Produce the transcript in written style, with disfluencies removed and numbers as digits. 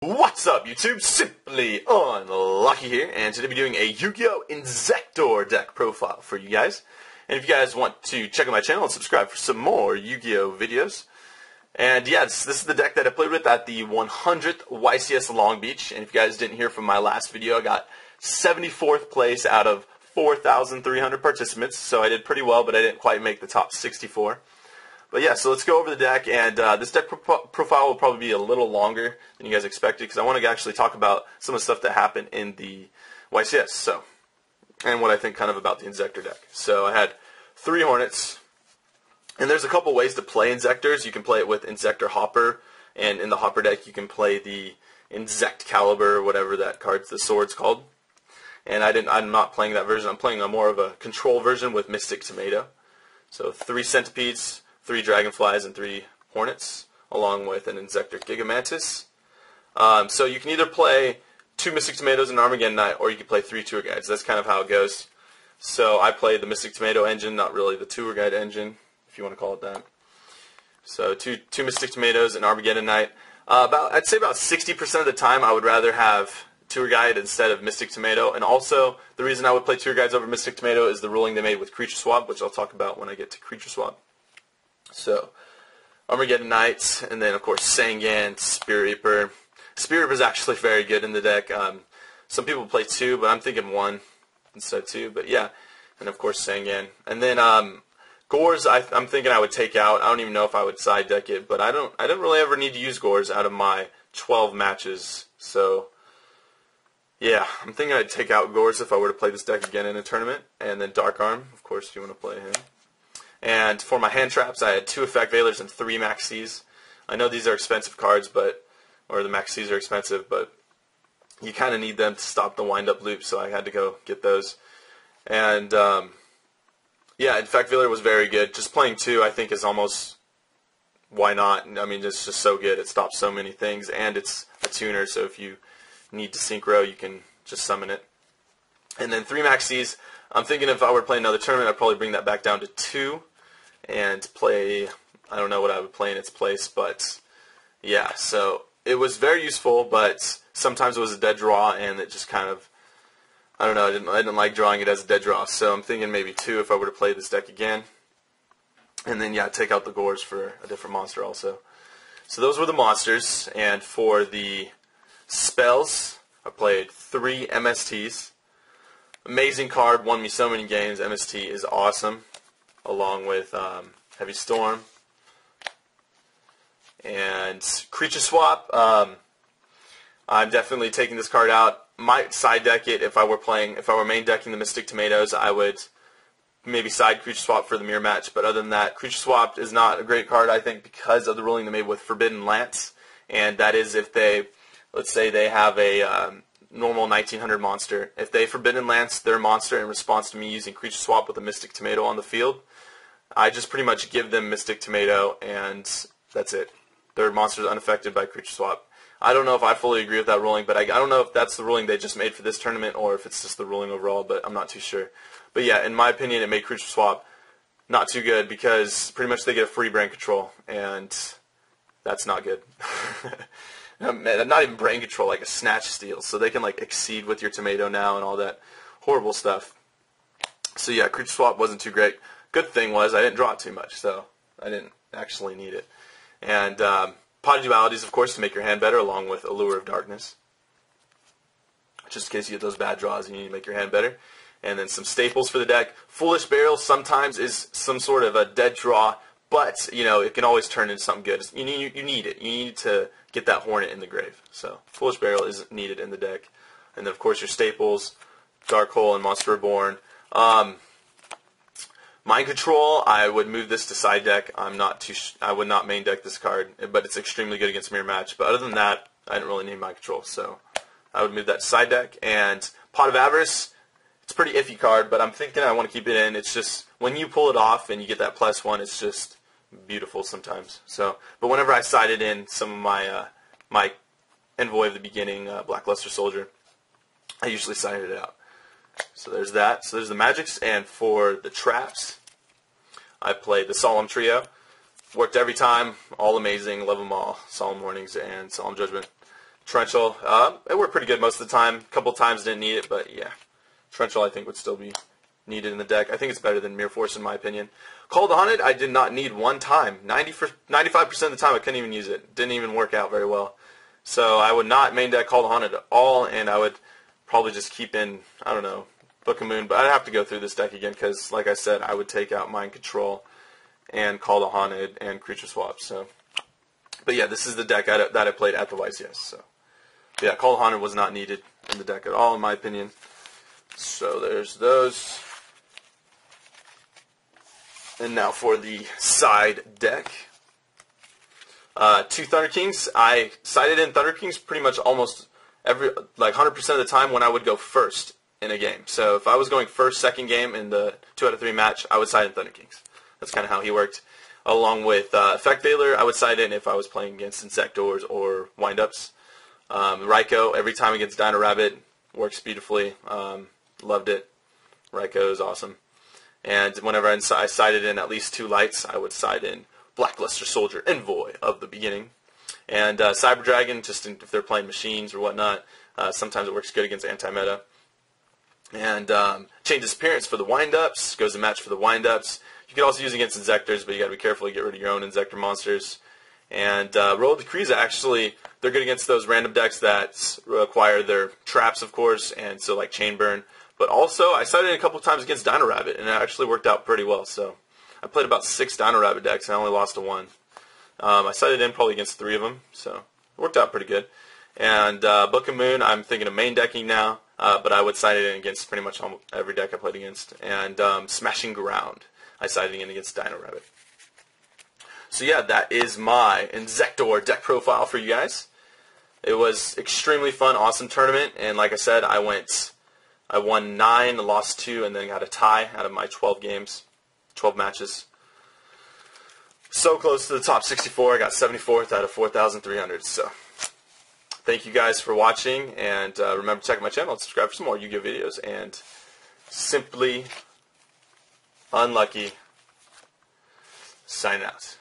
What's up, YouTube? Simply Unlucky here, and today we're doing a Yu-Gi-Oh! Inzektor deck profile for you guys. And if you guys want to check out my channel and subscribe for some more Yu-Gi-Oh! Videos. And yes, this is the deck that I played with at the 100th YCS Long Beach. And if you guys didn't hear from my last video, I got 74th place out of 4,300 participants. So I did pretty well, but I didn't quite make the top 64. But yeah, so let's go over the deck, and this deck profile will probably be a little longer than you guys expected, because I want to actually talk about some of the stuff that happened in the YCS, and what I think kind of about the Inzektor deck. So I had 3 Hornets, and there's a couple ways to play Inzektors. You can play it with Inzektor Hopper, and in the Hopper deck you can play the Inzekcalibur, whatever that card's, the sword's called. And I'm not playing that version. I'm playing a more of a control version with Mystic Tomato. So 3 Centipedes, 3 Dragonflies, and 3 Hornets, along with an Inzektor Gigamantis. So you can either play 2 Mystic Tomatoes and Armageddon Knight, or you can play 3 Tour Guides. That's kind of how it goes. So I played the Mystic Tomato engine, not really the Tour Guide engine, if you want to call it that. So two Mystic Tomatoes and Armageddon Knight. I'd say about 60% of the time I would rather have Tour Guide instead of Mystic Tomato. And also, the reason I would play Tour Guides over Mystic Tomato is the ruling they made with Creature Swap, which I'll talk about when I get to Creature Swap. So, Armageddon Knight, and then of course Sangan, Spirit Reaper. Spirit Reaper is actually very good in the deck. Some people play 2, but I'm thinking 1 instead of 2. But yeah, and of course Sangan. And then Gores, I'm thinking I would take out. I don't even know if I would side deck it, but I don't really ever need to use Gores out of my 12 matches. So yeah, I'm thinking I'd take out Gores if I were to play this deck again in a tournament. And then Dark Arm, of course, if you want to play him. And for my hand traps, I had 2 Effect Veilers and 3 Maxis. I know these are expensive cards, or the Maxis are expensive, but you kind of need them to stop the wind-up loop, so I had to go get those. And yeah, Effect Veiler was very good. Just playing 2, I think, is almost, why not? I mean, it's just so good. It stops so many things, and it's a tuner, so if you need to synchro, you can just summon it. And then 3 Maxis. I'm thinking if I were to play another tournament, I'd probably bring that back down to 2. And play, I don't know what I would play in its place, but yeah, so it was very useful, but sometimes it was a dead draw, and it just kind of, I don't know, I didn't like drawing it as a dead draw, so I'm thinking maybe 2 if I were to play this deck again. And then, yeah, take out the Gores for a different monster also. So those were the monsters, and for the spells, I played 3 MSTs. Amazing card, won me so many games. MST is awesome. Along with Heavy Storm and Creature Swap. I'm definitely taking this card out. Might side deck it if I were main decking the Mystic Tomatoes. I would maybe side Creature Swap for the mirror match. But other than that, Creature Swap is not a great card, I think, because of the ruling they made with Forbidden Lance. And that is if they, let's say they have a normal 1900 monster. If they Forbidden Lance their monster in response to me using Creature Swap with a Mystic Tomato on the field, I just pretty much give them Mystic Tomato, and that's it. Their monster is unaffected by Creature Swap. I don't know if I fully agree with that ruling, but I don't know if that's the ruling they just made for this tournament or if it's just the ruling overall, but I'm not too sure. But yeah, in my opinion, it made Creature Swap not too good because pretty much they get a free brain control, and that's not good. Not even brain control, like a snatch steal, so they can like exceed with your tomato now and all that horrible stuff. So yeah, Creature Swap wasn't too great. Good thing was I didn't draw it too much, so I didn't actually need it. And Pot of Dualities, of course, to make your hand better, along with Allure of Darkness. Just in case you get those bad draws and you need to make your hand better. And then some staples for the deck. Foolish Burial sometimes is some sort of a dead draw, but you know it can always turn into something good. You need it. You need to get that Hornet in the grave. So Foolish Burial is needed in the deck. And then of course your staples, Dark Hole and Monster Reborn. Mind Control, I would move this to side deck. I would not main deck this card, but it's extremely good against mirror match. But other than that, I didn't really need Mind Control, so I would move that to side deck. And Pot of Avarice, it's a pretty iffy card, but I'm thinking I want to keep it in. It's just when you pull it off and you get that +1, it's just beautiful sometimes. So, but whenever I sided in some of my my Envoy of the Beginning, Blackluster Soldier, I usually sided it out. So there's that. So there's the magics, and for the traps, I played the Solemn Trio. Worked every time, all amazing, love them all. Solemn Warnings and Solemn Judgment. Torrential, it worked pretty good most of the time. A couple times didn't need it, but yeah. Torrential, I think, would still be needed in the deck. I think it's better than Mirror Force in my opinion. Call the Haunted, I did not need one time. 95% of the time I couldn't even use it. Didn't even work out very well. So I would not main deck Call the Haunted at all, and I would probably just keep in, I don't know, Book of Moon. But I'd have to go through this deck again because, like I said, I would take out Mind Control and Call the Haunted and Creature Swap. So, but yeah, this is the deck that I played at the YCS. So, yeah, Call the Haunted was not needed in the deck at all, in my opinion. So there's those. And now for the side deck. 2 Thunder Kings. I sided in Thunder Kings pretty much almost like 100% of the time when I would go first in a game. So if I was going first, second game in the 2 out of 3 match, I would side in Thunder Kings. That's kind of how he worked. Along with Effect Veiler, I would side in if I was playing against Inzektors or Windups. Raikou, every time against Dino Rabbit, works beautifully. Loved it. Raikou is awesome. And whenever I sided in at least 2 lights, I would side in Blackluster Soldier, Envoy of the beginning. And Cyber Dragon, just if they're playing machines or whatnot, sometimes it works good against anti-meta. And Chain Disappearance for the Windups, goes to match for the Windups. You can also use it against Inzektors, but you got to be careful to get rid of your own Inzektor monsters. And Roll of the Kryza, actually, they're good against those random decks that require their traps, of course, and so like Chain Burn. But also, I sided in a couple of times against Dino Rabbit, and it actually worked out pretty well. So I played about 6 Dino Rabbit decks, and I only lost to 1. I sided in probably against 3 of them, so it worked out pretty good. And Book of Moon, I'm thinking of main decking now, but I would side it in against pretty much every deck I played against. And Smashing Ground, I sided in against Dino Rabbit. So yeah, that is my Inzektor deck profile for you guys. It was extremely fun, awesome tournament, and like I said, I won 9, lost 2, and then got a tie out of my 12 games, 12 matches. So close to the top 64. I got 74th out of 4,300. So thank you guys for watching, and remember to check out my channel and subscribe for some more Yu-Gi-Oh videos. And Simply Unlucky signing out.